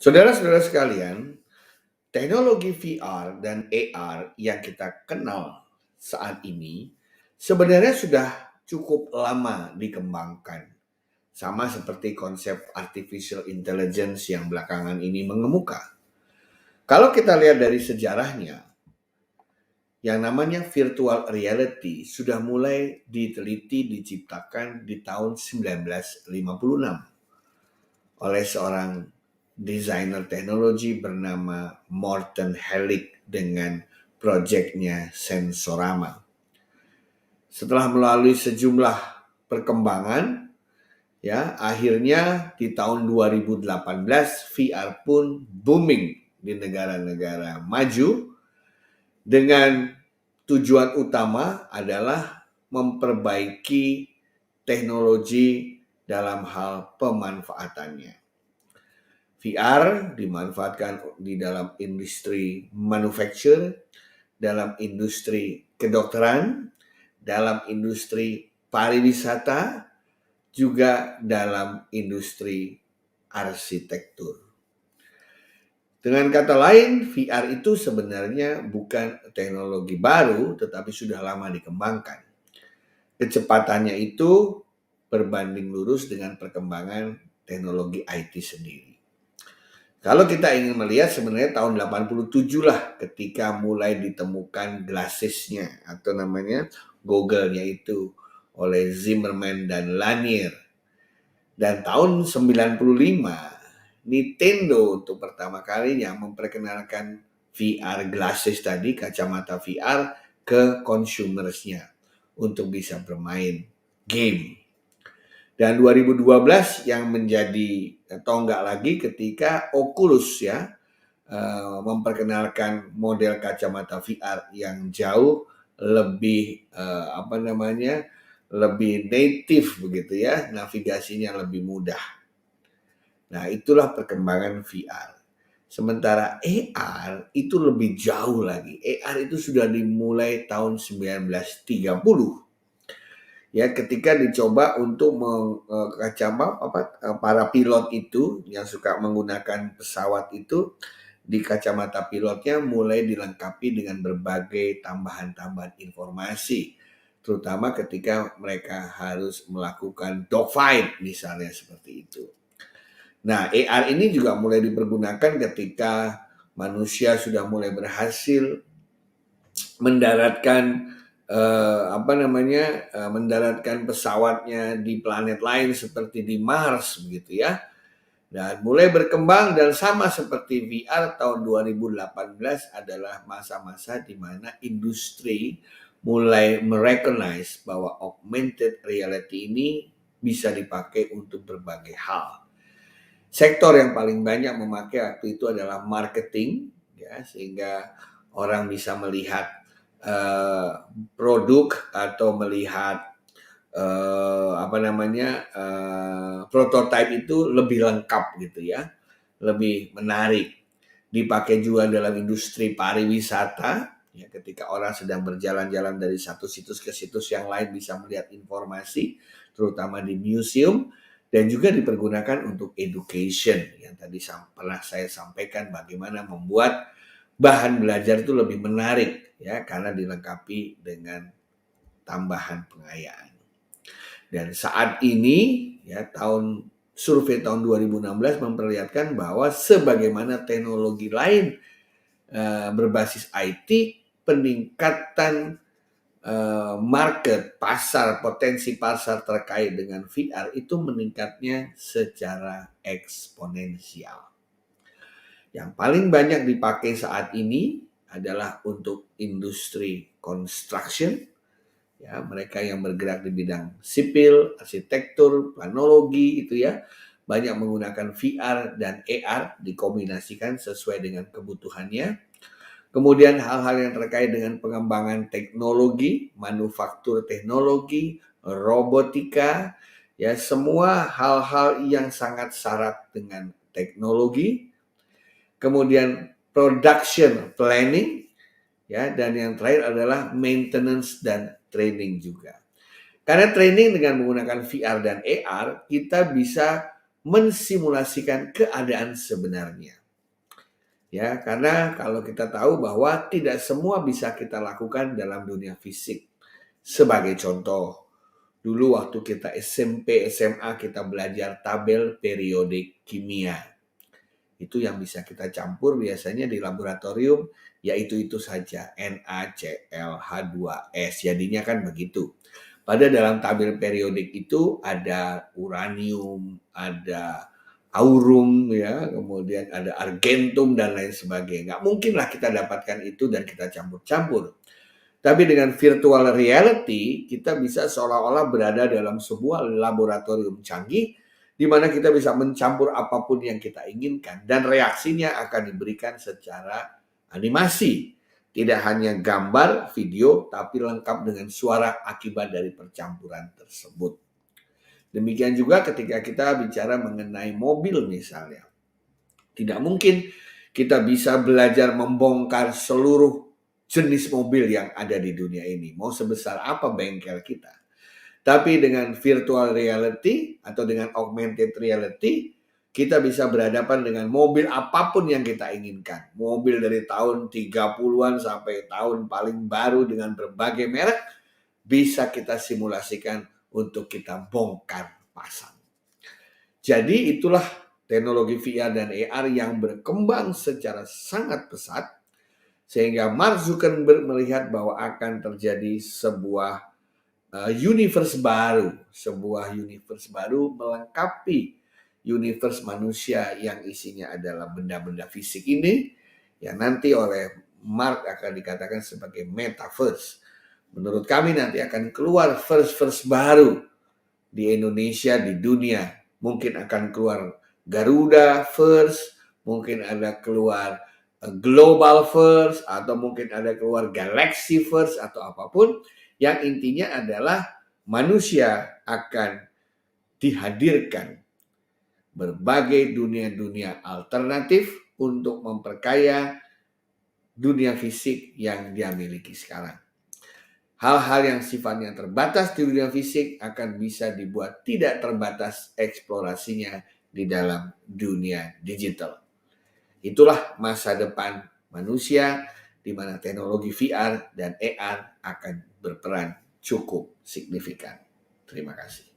Saudara-saudara sekalian, teknologi VR dan AR yang kita kenal saat ini sebenarnya sudah cukup lama dikembangkan. Sama seperti konsep artificial intelligence yang belakangan ini mengemuka. Kalau kita lihat dari sejarahnya, yang namanya virtual reality sudah mulai diteliti diciptakan di tahun 1956 oleh seorang desainer teknologi bernama Morten Hellig dengan proyeknya Sensorama. Setelah melalui sejumlah perkembangan, ya akhirnya di tahun 2018 VR pun booming di negara-negara maju dengan tujuan utama adalah memperbaiki teknologi dalam hal pemanfaatannya. VR dimanfaatkan di dalam industri manufacture, dalam industri kedokteran, dalam industri pariwisata, juga dalam industri arsitektur. Dengan kata lain, VR itu sebenarnya bukan teknologi baru, tetapi sudah lama dikembangkan. Kecepatannya itu berbanding lurus dengan perkembangan teknologi IT sendiri. Kalau kita ingin melihat sebenarnya tahun 87 lah ketika mulai ditemukan glasses-nya atau namanya goggle-nya itu oleh Zimmerman dan Lanier. Dan tahun 95 Nintendo untuk pertama kalinya memperkenalkan VR glasses tadi, kacamata VR ke consumersnya untuk bisa bermain game. Dan 2012 yang menjadi tonggak lagi ketika Oculus ya memperkenalkan model kacamata VR yang jauh lebih lebih native begitu ya, navigasinya lebih mudah. Nah, itulah perkembangan VR. Sementara AR itu lebih jauh lagi. AR itu sudah dimulai tahun 1930. Ya, ketika dicoba untuk para pilot itu yang suka menggunakan pesawat itu, di kacamata pilotnya mulai dilengkapi dengan berbagai tambahan-tambahan informasi, terutama ketika mereka harus melakukan dogfight misalnya seperti itu. Nah, AR ini juga mulai dipergunakan ketika manusia sudah mulai berhasil mendaratkan mendaratkan pesawatnya di planet lain seperti di Mars begitu ya. Dan mulai berkembang dan sama seperti VR tahun 2018 adalah masa-masa di mana industri mulai merecognize bahwa augmented reality ini bisa dipakai untuk berbagai hal. Sektor yang paling banyak memakai waktu itu adalah marketing ya, sehingga orang bisa melihat produk atau melihat prototipe itu lebih lengkap gitu ya, lebih menarik. Dipakai juga dalam industri pariwisata ya, ketika orang sedang berjalan-jalan dari satu situs ke situs yang lain bisa melihat informasi, terutama di museum, dan juga dipergunakan untuk education yang tadi pernah saya sampaikan bagaimana membuat bahan belajar itu lebih menarik ya karena dilengkapi dengan tambahan pengayaan. Dan saat ini ya survei tahun 2016 memperlihatkan bahwa sebagaimana teknologi lain berbasis IT, peningkatan market, potensi pasar terkait dengan VR itu meningkatnya secara eksponensial. Yang paling banyak dipakai saat ini adalah untuk industri construction, ya mereka yang bergerak di bidang sipil, arsitektur, planologi itu ya, banyak menggunakan VR dan AR dikombinasikan sesuai dengan kebutuhannya. Kemudian hal-hal yang terkait dengan pengembangan teknologi, manufaktur teknologi, robotika, ya semua hal-hal yang sangat syarat dengan teknologi. Kemudian production planning, ya, dan yang terakhir adalah maintenance dan training juga. Karena training dengan menggunakan VR dan AR, kita bisa mensimulasikan keadaan sebenarnya. Ya, karena kalau kita tahu bahwa tidak semua bisa kita lakukan dalam dunia fisik. Sebagai contoh, dulu waktu kita SMP, SMA kita belajar tabel periodik kimia. Itu yang bisa kita campur biasanya di laboratorium, yaitu itu saja, NaCl H2S. Jadinya kan begitu. Pada dalam tabel periodik itu ada uranium, ada aurum, ya, kemudian ada argentum dan lain sebagainya. Nggak mungkinlah kita dapatkan itu dan kita campur-campur. Tapi dengan virtual reality, kita bisa seolah-olah berada dalam sebuah laboratorium canggih di mana kita bisa mencampur apapun yang kita inginkan dan reaksinya akan diberikan secara animasi. Tidak hanya gambar, video, tapi lengkap dengan suara akibat dari percampuran tersebut. Demikian juga ketika kita bicara mengenai mobil misalnya. Tidak mungkin kita bisa belajar membongkar seluruh jenis mobil yang ada di dunia ini. Mau sebesar apa bengkel kita. Tapi dengan virtual reality atau dengan augmented reality, kita bisa berhadapan dengan mobil apapun yang kita inginkan. Mobil dari tahun 30-an sampai tahun paling baru dengan berbagai merek, bisa kita simulasikan untuk kita bongkar pasang. Jadi itulah teknologi VR dan AR yang berkembang secara sangat pesat, sehingga Mark Zuckerberg melihat bahwa akan terjadi sebuah universe baru melengkapi universe manusia yang isinya adalah benda-benda fisik ini, yang nanti oleh Mark akan dikatakan sebagai metaverse. Menurut kami nanti akan keluar verse baru di Indonesia, di dunia. Mungkin akan keluar Garuda First, mungkin ada keluar Global First, atau mungkin ada keluar Galaxy First, atau apapun. Yang intinya adalah manusia akan dihadirkan berbagai dunia-dunia alternatif untuk memperkaya dunia fisik yang dia miliki sekarang. Hal-hal yang sifatnya terbatas di dunia fisik akan bisa dibuat tidak terbatas eksplorasinya di dalam dunia digital. Itulah masa depan manusia di mana teknologi VR dan AR akan berperan cukup signifikan. Terima kasih.